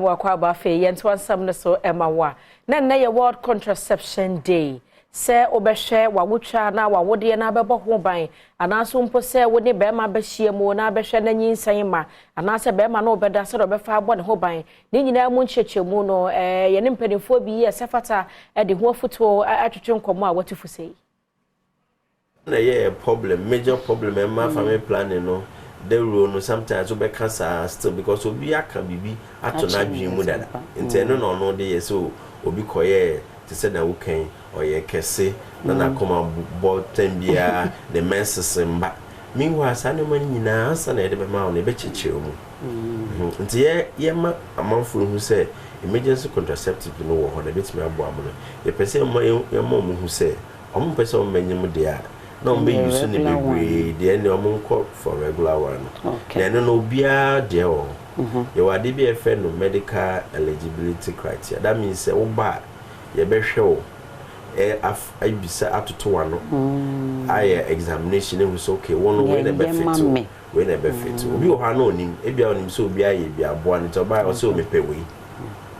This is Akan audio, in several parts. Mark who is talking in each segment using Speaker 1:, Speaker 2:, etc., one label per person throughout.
Speaker 1: Wakwa bafe yentwan samne so emawa na ye World Contraception Day se obehwe wawotwa na wawode na bebo ho ban anaso mpo se woni be ma behie mu na behwe na nyinsan ma anase be ma na obeda se do befa abo ne ho ban ni nyina mu nchechemu no ye ne mpanifo bi ye sefata de ho afuto atwetwe nkomo a watufu sei
Speaker 2: na ye problem major problem ma family planning no the rule no sometimes we cancer still because obi aka bibi ato na adwen mu dada inteno no dey so obi koye to say na wukan oye kese na koma bo tambia the menses mba meanwhile sane man nyina asa na edebe ma no be chechire mu nti ye ma amanfo hu say emergency contraceptive no wo ho na betimi abo amo no ye pese ye ma mu hu say omo pese o manyem de a no be use ni be de any omo for regular one then no bia de o you are the BFN no medical eligibility criteria that means say oba ye be hwe I bisa atoto wano I examination we so okay one way na be fit we na be fit obi o ha na onim e bia onim so obi aye bia boa ni to ba o so me pe we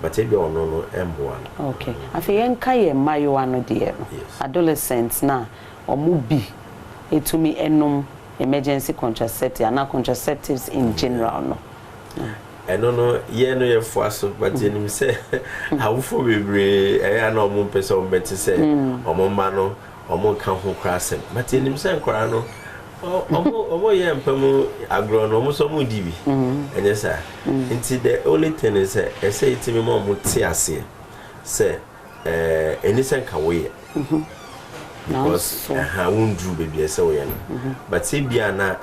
Speaker 2: but e bia ono no emboa
Speaker 3: okay afi yen ka ye mayo ano de adolescents na omubi etumi enum emergency contraceptive and contraceptives in general no
Speaker 2: no ye no ye for so but enim say awufo bebre e na omo pese o beti say omo ma no omo ka ho krasem but enim say nkora no omo ye mpamu agro no omo so mo dibi enye sa nti the only thing is say itimi mo mo ti ase say eni say ka we because won't do baby say we no but say bia na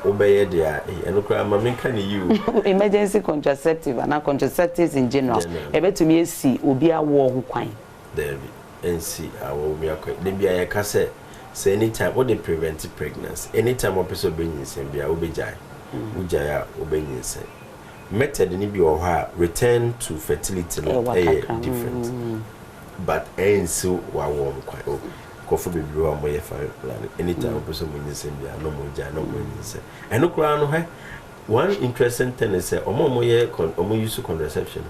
Speaker 2: obeye dia enokra ma menka ni you
Speaker 3: emergency contraceptive and contraceptives in general ebetumi esi obi awo ho kwan
Speaker 2: there NC awo mi akwa de bia ye ka say anytime what they prevent pregnancy anytime opeso benyinsen bia obejai ujaya obenyinsen method ni bi o ha return to fertility no different but NC wa wo kwan kofu bebre wa mo ye family planning anytime opeso benyinsen bia no mo ja no mo nyinsen eno kura no he one interesting thing is say omo use contraception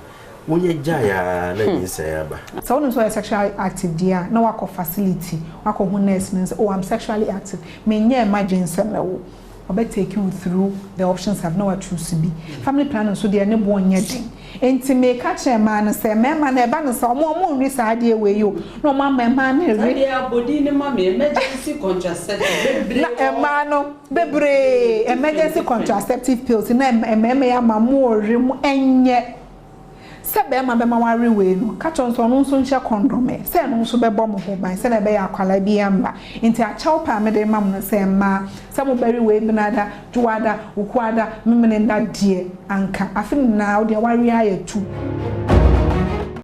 Speaker 2: unye jaya na nyinsen aba
Speaker 4: so no so sexually active dia na wako facility wako ho nurse means oh I'm sexually active menye emergency na wo obe take you through the options have no choose to be family planning so dia ne bo onye den enti me ka chairman no say mema na eba no so omo nri sa ade we yo no mama na re
Speaker 3: dia body ne mama emergency contraceptive
Speaker 4: na ema no bebre emergency contraceptive pills na mema ya mamu ore mu enye sebe ma be ma ware we no ka chonso no nso nche condom se no nso be bom ho ban se na be ya akwala bi amba nti a chaw pa me de mam no se ma se mo beri we bi nada juwada ukwada memene nda die anka afin na o de ware ayetu